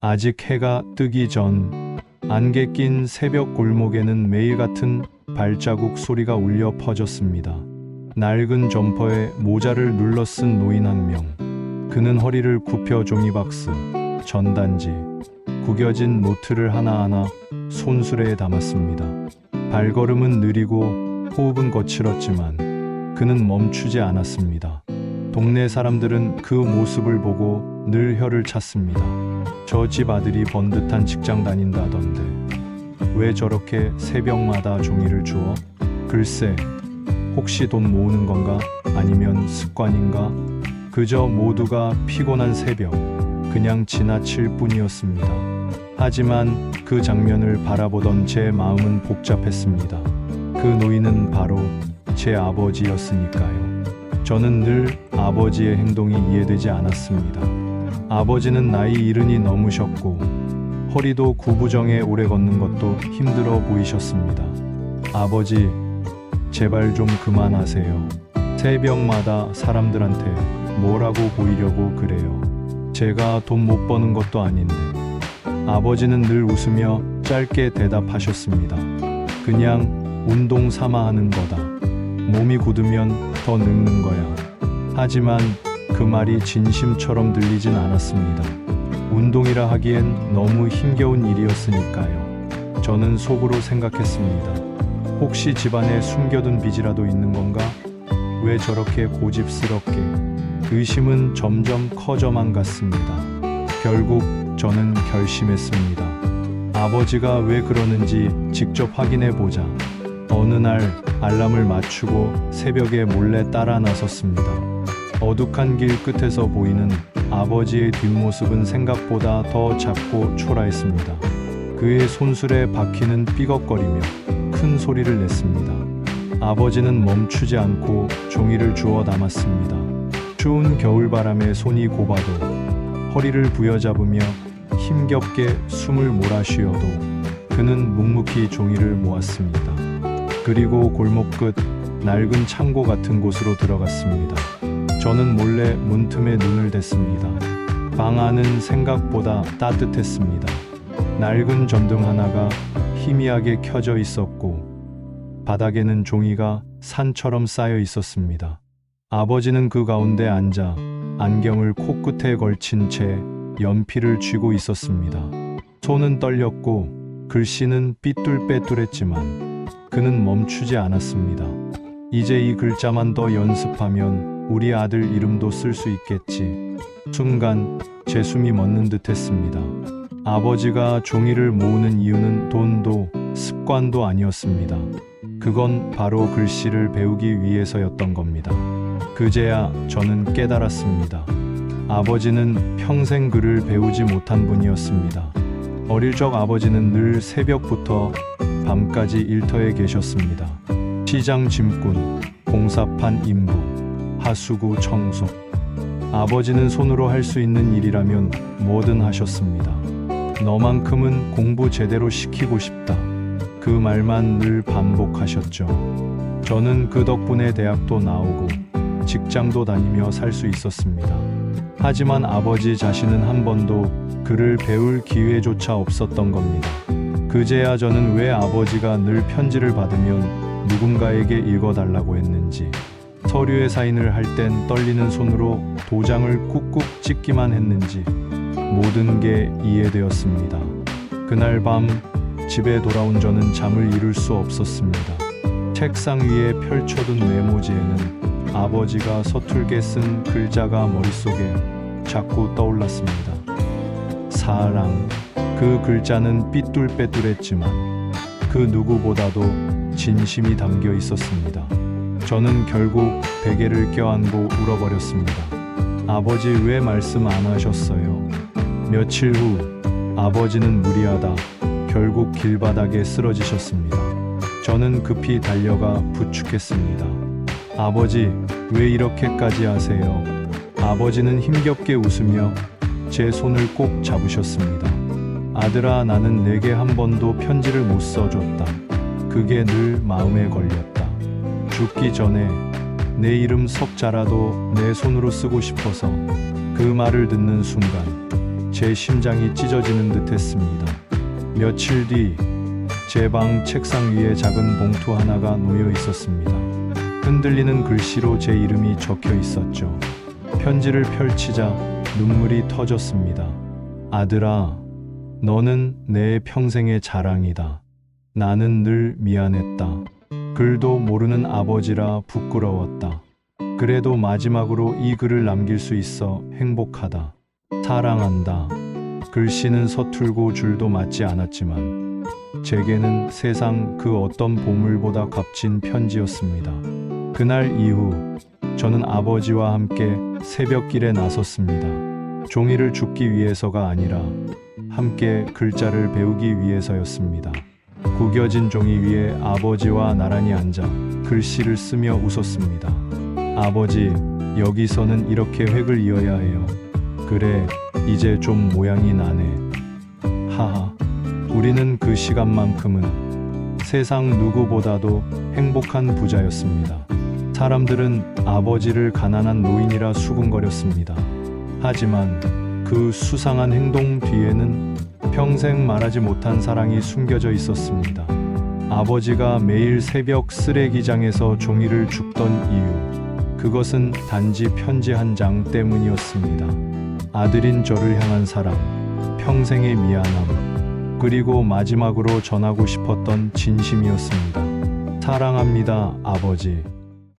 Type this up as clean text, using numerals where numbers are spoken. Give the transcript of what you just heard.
아직 해가 뜨기 전 안개 낀 새벽 골목에는 매일 같은 발자국 소리가 울려 퍼졌습니다. 낡은 점퍼에 모자를 눌러 쓴 노인 한 명. 그는 허리를 굽혀 종이박스, 전단지, 구겨진 노트를 하나하나 손수레에 담았습니다. 발걸음은 느리고 호흡은 거칠었지만 그는 멈추지 않았습니다. 동네 사람들은 그 모습을 보고 늘 혀를 찼습니다. 저 집 아들이 번듯한 직장 다닌다던데 왜 저렇게 새벽마다 종이를 주워? 글쎄, 혹시 돈 모으는 건가? 아니면 습관인가? 그저 모두가 피곤한 새벽, 그냥 지나칠 뿐이었습니다. 하지만 그 장면을 바라보던 제 마음은 복잡했습니다. 그 노인은 바로 제 아버지였으니까요. 저는 늘 아버지의 행동이 이해되지 않았습니다. 아버지는 나이 70이 넘으셨고 허리도 구부정해 오래 걷는 것도 힘들어 보이셨습니다. 아버지, 제발 좀 그만하세요. 새벽마다 사람들한테 뭐라고 보이려고 그래요. 제가 돈 못 버는 것도 아닌데. 아버지는 늘 웃으며 짧게 대답하셨습니다. 그냥 운동 삼아 하는 거다. 몸이 굳으면 더 늙는 거야. 하지만 그 말이 진심처럼 들리진 않았습니다. 운동이라 하기엔 너무 힘겨운 일이었으니까요. 저는 속으로 생각했습니다. 혹시 집안에 숨겨둔 빚이라도 있는 건가? 왜 저렇게 고집스럽게? 의심은 점점 커져만 갔습니다. 결국 저는 결심했습니다. 아버지가 왜 그러는지 직접 확인해 보자. 어느 날 알람을 맞추고 새벽에 몰래 따라 나섰습니다. 어둑한 길 끝에서 보이는 아버지의 뒷모습은 생각보다 더 작고 초라했습니다. 그의 손술에 바퀴는 삐걱거리며 큰 소리를 냈습니다. 아버지는 멈추지 않고 종이를 주워 담았습니다. 추운 겨울바람에 손이 고봐도 허리를 부여잡으며 힘겹게 숨을 몰아쉬어도 그는 묵묵히 종이를 모았습니다. 그리고 골목 끝 낡은 창고 같은 곳으로 들어갔습니다. 저는 몰래 문틈에 눈을 댔습니다. 방 안은 생각보다 따뜻했습니다. 낡은 전등 하나가 희미하게 켜져 있었고 바닥에는 종이가 산처럼 쌓여 있었습니다. 아버지는 그 가운데 앉아 안경을 코끝에 걸친 채 연필을 쥐고 있었습니다. 손은 떨렸고 글씨는 삐뚤빼뚤했지만 그는 멈추지 않았습니다. 이제 이 글자만 더 연습하면 우리 아들 이름도 쓸 수 있겠지. 순간 제 숨이 멎는 듯 했습니다. 아버지가 종이를 모으는 이유는 돈도 습관도 아니었습니다. 그건 바로 글씨를 배우기 위해서였던 겁니다. 그제야 저는 깨달았습니다. 아버지는 평생 글을 배우지 못한 분이었습니다. 어릴 적 아버지는 늘 새벽부터 밤까지 일터에 계셨습니다. 시장 짐꾼, 공사판 인부, 하수구 청소. 아버지는 손으로 할 수 있는 일이라면 뭐든 하셨습니다. 너만큼은 공부 제대로 시키고 싶다. 그 말만 늘 반복하셨죠. 저는 그 덕분에 대학도 나오고 직장도 다니며 살 수 있었습니다. 하지만 아버지 자신은 한 번도 글을 배울 기회조차 없었던 겁니다. 그제야 저는 왜 아버지가 늘 편지를 받으면 누군가에게 읽어달라고 했는지, 서류에 사인을 할 땐 떨리는 손으로 도장을 꾹꾹 찍기만 했는지 모든 게 이해되었습니다. 그날 밤 집에 돌아온 저는 잠을 이룰 수 없었습니다. 책상 위에 펼쳐둔 메모지에는 아버지가 서툴게 쓴 글자가 머릿속에 자꾸 떠올랐습니다. 사랑. 그 글자는 삐뚤빼뚤했지만 그 누구보다도 진심이 담겨 있었습니다. 저는 결국 베개를 껴안고 울어버렸습니다. 아버지 왜 말씀 안 하셨어요? 며칠 후 아버지는 무리하다 결국 길바닥에 쓰러지셨습니다. 저는 급히 달려가 부축했습니다. 아버지, 왜 이렇게까지 하세요? 아버지는 힘겹게 웃으며 제 손을 꼭 잡으셨습니다. 아들아, 나는 내게 한 번도 편지를 못 써줬다. 그게 늘 마음에 걸렸다. 죽기 전에 내 이름 석자라도 내 손으로 쓰고 싶어서. 그 말을 듣는 순간 제 심장이 찢어지는 듯 했습니다. 며칠 뒤 제 방 책상 위에 작은 봉투 하나가 놓여 있었습니다. 흔들리는 글씨로 제 이름이 적혀 있었죠. 편지를 펼치자 눈물이 터졌습니다. 아들아, 너는 내 평생의 자랑이다. 나는 늘 미안했다. 글도 모르는 아버지라 부끄러웠다. 그래도 마지막으로 이 글을 남길 수 있어 행복하다. 사랑한다. 글씨는 서툴고 줄도 맞지 않았지만 제게는 세상 그 어떤 보물보다 값진 편지였습니다. 그날 이후 저는 아버지와 함께 새벽길에 나섰습니다. 종이를 줍기 위해서가 아니라 함께 글자를 배우기 위해서였습니다. 구겨진 종이 위에 아버지와 나란히 앉아 글씨를 쓰며 웃었습니다. 아버지, 여기서는 이렇게 획을 이어야 해요. 그래, 이제 좀 모양이 나네. 하하, 우리는 그 시간만큼은 세상 누구보다도 행복한 부자였습니다. 사람들은 아버지를 가난한 노인이라 수군거렸습니다. 하지만 그 수상한 행동 뒤에는 평생 말하지 못한 사랑이 숨겨져 있었습니다. 아버지가 매일 새벽 쓰레기장에서 종이를 줍던 이유, 그것은 단지 편지 한 장 때문이었습니다. 아들인 저를 향한 사랑, 평생의 미안함, 그리고 마지막으로 전하고 싶었던 진심이었습니다. 사랑합니다, 아버지.